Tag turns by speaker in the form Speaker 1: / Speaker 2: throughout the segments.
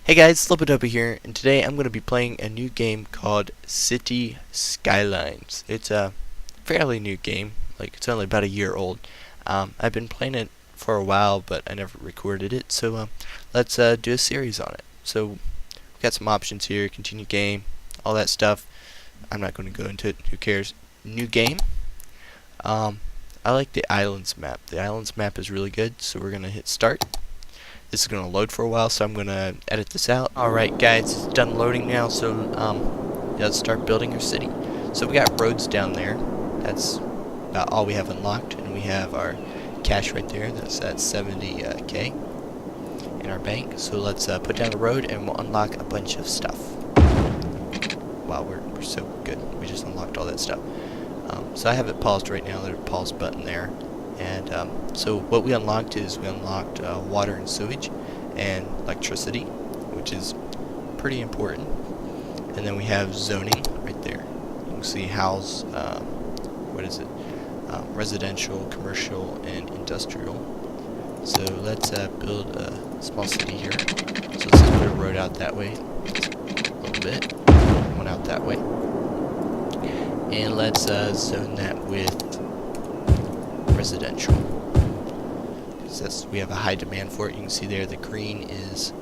Speaker 1: Hey guys, Slobodoba here, and today I'm going to be playing a new game called City Skylines. It's a fairly new game, like it's only about a year old. I've been playing it for a while, but I never recorded it, so let's do a series on it. So we've got some options here, continue game, all that stuff. I'm not going to go into it, who cares. New game. I like the islands map. The islands map is really good, so we're going to hit start. This is going to load for a while, so I'm going to edit this out. Alright guys, it's done loading now, so let's start building our city. So we got roads down there. That's about all we have unlocked, and we have our cash right there. That's at 70K in our bank. So let's put down a road and we'll unlock a bunch of stuff. Wow, we're so good. We just unlocked all that stuff. So I have it paused right now. There's a pause button there. And so what we unlocked is we unlocked water and sewage and electricity, which is pretty important. And then we have zoning right there. You can see house, residential, commercial, and industrial. So let's build a small city here. So let's put a road out that way, a little bit, one out that way. And let's zone that with residential. We have a high demand for it. You can see there the green is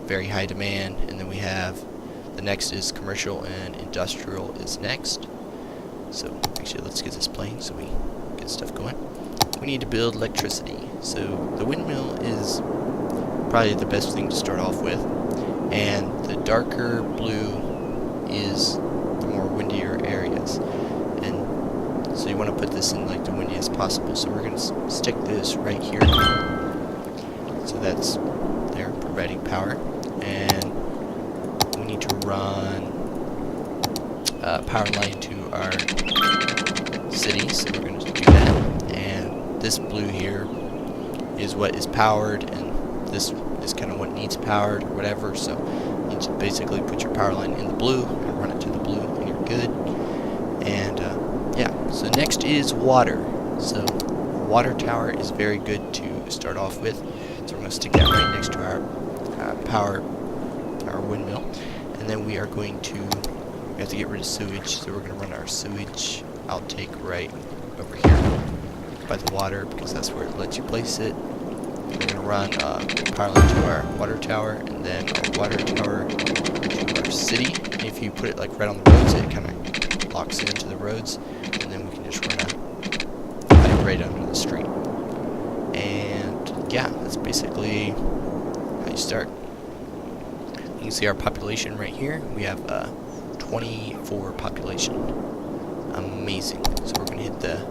Speaker 1: very high demand, and then we have the next is commercial and industrial is next. So actually let's get this playing so we get stuff going. We need to build electricity. So the windmill is probably the best thing to start off with, and the darker blue is the more windier areas. So you want to put this in like the windiest possible. So we're going to stick this right here. So that's there, providing power. And we need to run a power line to our city. So we're going to do that. And this blue here is what is powered, and this is kind of what needs powered or whatever. So you just basically put your power line in the blue and run it to the blue, and you're good. And yeah, so next is water. So water tower is very good to start off with. So we're going to stick that right next to our windmill. And then we are going to, we have to get rid of sewage, so we're going to run our sewage outtake right over here by the water, because that's where it lets you place it. We're going to run power line to our water tower, and then our water tower to our city. And if you put it like right on the roads, it kind of locks it into the roads, and then we can just run a pipe right under the street. And yeah, that's basically how you start. You can see our population right here. We have 24 population. Amazing. So we're going to hit the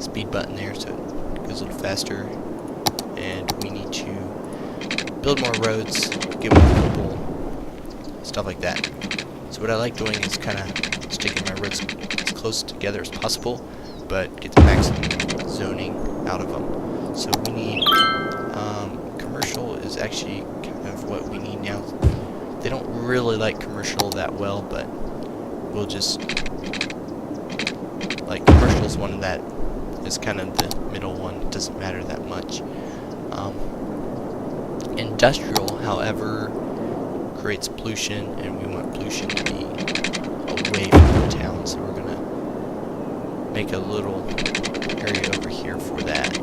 Speaker 1: speed button there so it goes a little faster. And we need to build more roads, get more people, stuff like that. So what I like doing is kind of sticking my roads as close together as possible, but get the maximum zoning out of them. So we need commercial is actually kind of what we need now. They don't really like commercial that well, but we'll just like commercial is one that is kind of the middle one. It doesn't matter that much. Industrial, however, creates pollution, and we want pollution to be away from the town, so we're gonna make a little area over here for that.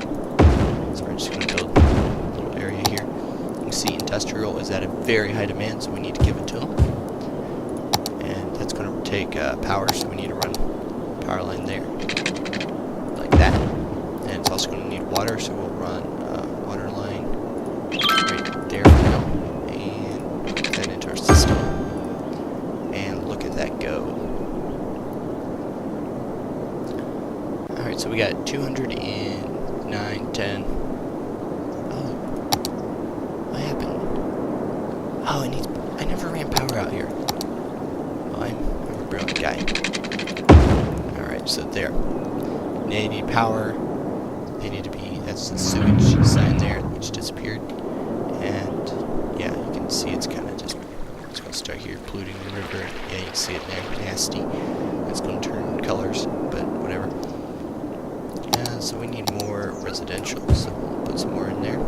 Speaker 1: So we're just gonna build a little area here. You can see industrial is at a very high demand, so we need to give it to them, and that's gonna take power, so we need to run a power line there like that. And it's also gonna need water, so we'll run a water line right there for now. System, and look at that go. Alright, so we got 209, 10. Oh, what happened? Oh, I never ran power out here. Well, I'm a brilliant guy. Alright, so there. They need power. They need to be, that's the sewage sign there, which disappeared. And yeah, you can see it's kind of just, it's going to start here polluting the river. Yeah, you can see it there, nasty. It's going to turn colors, but whatever. Yeah, so we need more residential, so we'll put some more in there.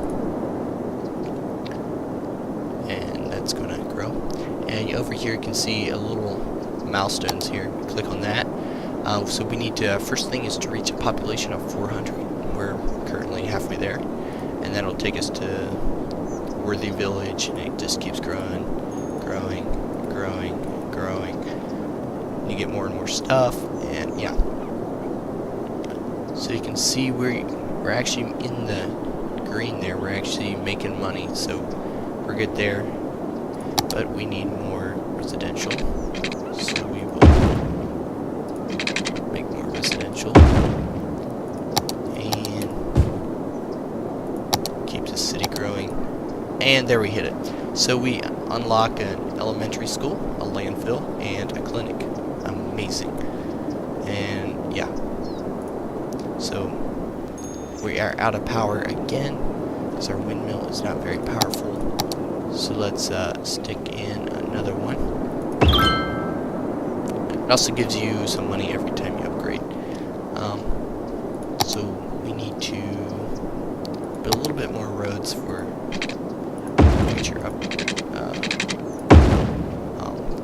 Speaker 1: And that's that's going to grow. And over here you can see a little milestones here. Click on that. So we need to, first thing is to reach a population of 400. We're currently halfway there. And that'll take us to Worthy Village, and it just keeps growing, growing, growing, growing. You get more and more stuff, and yeah. So you can see we're actually in the green there. We're actually making money, so we're good there. But we need more residential, so we will make more residential and keep the city growing. And there we hit it. So we unlock an elementary school, a landfill, and a clinic. Amazing. And yeah. So we are out of power again because our windmill is not very powerful. So let's stick in another one. It also gives you some money every time you upgrade. So we need to build a little bit more roads for future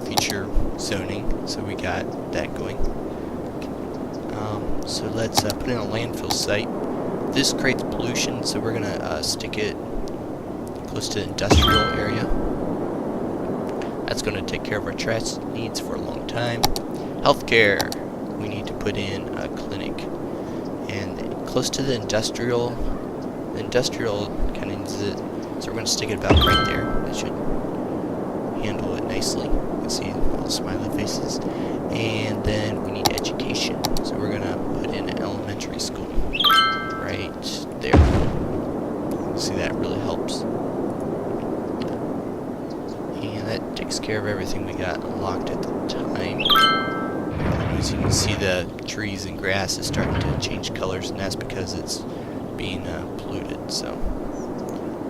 Speaker 1: future zoning. So we got that going. So let's put in a landfill site. This creates pollution, so we're gonna stick it close to the industrial area. That's gonna take care of our trash needs for a long time. Healthcare, we need to put in a clinic, and close to the industrial kind of needs it, so we're gonna stick it about right there. That should handle it nicely. You can see all the smiley faces. And then we need education, so we're gonna put in an elementary school right there. See, that really helps. And that takes care of everything we got unlocked at the time. As you can see, the trees and grass is starting to change colors, and that's because it's being polluted. So,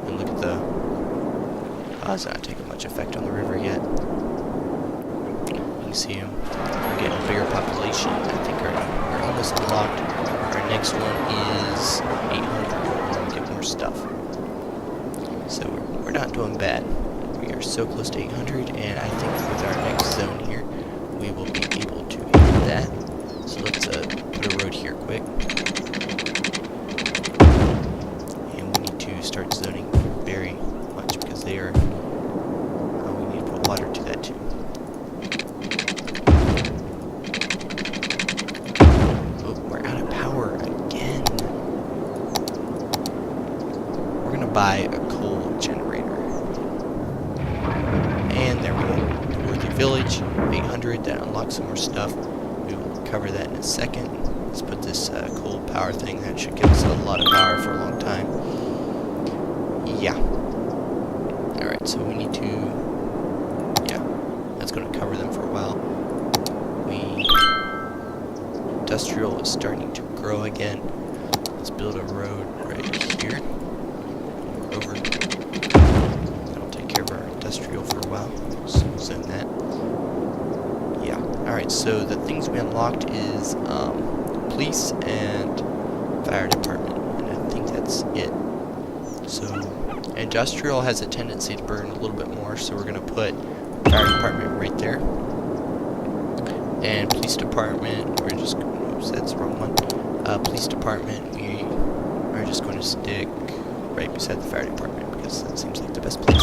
Speaker 1: and look at the... Oh, it's not taking much effect on the river yet. You can see them. We're getting a bigger population. I think we're almost unlocked. Our next one is 800. We'll get more stuff. So we're not doing bad. We are so close to 800, and I think with our next zone here, we will be able to hit that. So let's put a road here quick. And we need to start zoning very much because they are... we need to put water to that too. Oh, we're out of power again. We're gonna buy a coal generator. And there we go. The Worthy Village, 800. That unlocks some more stuff. We will cover that in a second. Let's put this coal power thing. That should give us a lot of power for a long time. Yeah. Alright, so we need to... Yeah, that's going to cover them for a while. Industrial is starting to grow again. Let's build a road right here. Over. That'll take care of our industrial for a while. So zone that. Yeah. Alright, so the things we unlocked is police and fire department. And I think that's it. So industrial has a tendency to burn a little bit more, so we're going to put fire department right there. And police department, we're just... Oops, that's the wrong one. Police department, we are just going to stick right beside the fire department because that seems like the best place.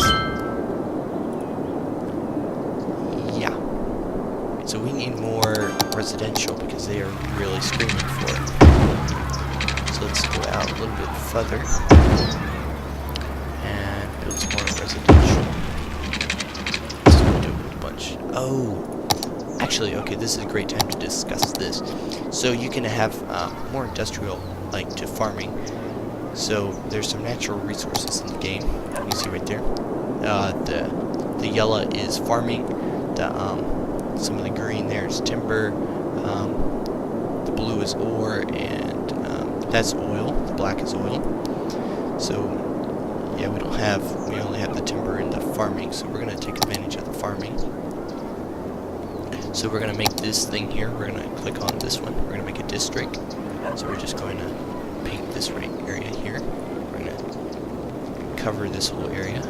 Speaker 1: Yeah. So we need more residential because they are really screaming for it. So let's go out a little bit further and build some more residential. Let's do a bunch. Oh, actually, okay, this is a great time to discuss this. So you can have more industrial, like to farming. So there's some natural resources in the game. You can see right there. The yellow is farming. Some of the green there is timber. The blue is ore, and that's oil. The black is oil. So yeah, we only have the timber and the farming. So we're gonna take advantage of the farming. So we're gonna make this thing here. We're gonna click on this one. We're gonna make a district. So we're just going to paint this right area here. We're gonna cover this whole area.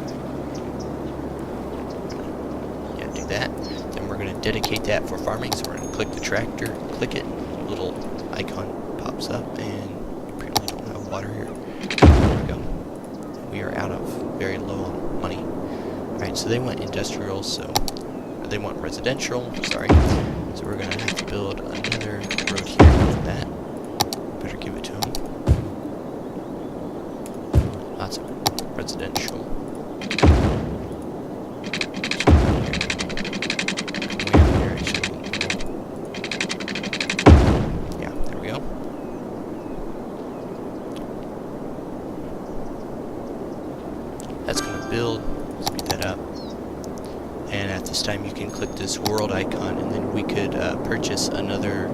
Speaker 1: that. Then we're going to dedicate that for farming. So we're going to click the tractor, click it, little icon pops up, and apparently don't have water here. There we go. We are out of very low on money. Alright, so they want industrial, so they want residential, sorry. So we're going to have to build another road here for that. Better give it to them. Lots of residential. Yeah, there we go. That's going to build. Speed that up. And at this time you can click this world icon, and then we could purchase another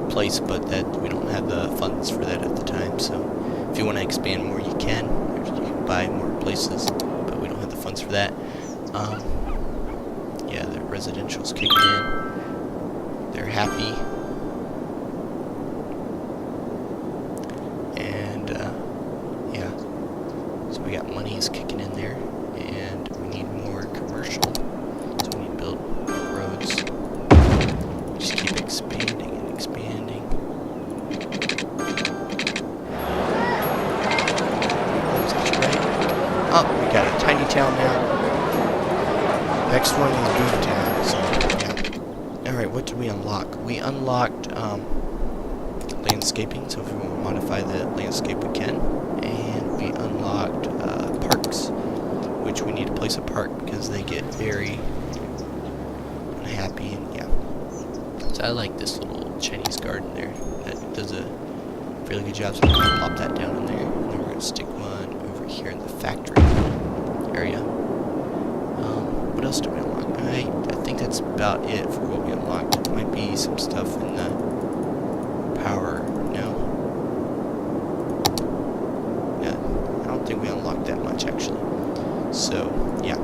Speaker 1: place, but that we don't have the funds for that at the time. So if you want to expand more, you can. You can buy more places, but we don't have the funds for that. Yeah, the residential's kicking in. They're happy. And yeah, so we got monies kicking in there, and we need more commercial. So we need to build roads. Just keep expanding and expanding. Oh, we got a tiny town now. Next one is Boom Town, so yeah. Alright, what did we unlock? We unlocked landscaping, so if we want to modify the landscape we can. And we unlocked parks, which we need to place a park because they get very unhappy, and yeah. So I like this little Chinese garden there. That does a really good job, so I'm going to pop that down in there. And then we're going to stick one over here in the factory area. What else do we unlock? I think that's about it for what we unlocked. There might be some stuff in the power. No. Yeah, I don't think we unlocked that much actually. So, yeah.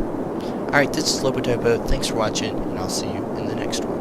Speaker 1: Alright, this is Lobo Typo. Thanks for watching, and I'll see you in the next one.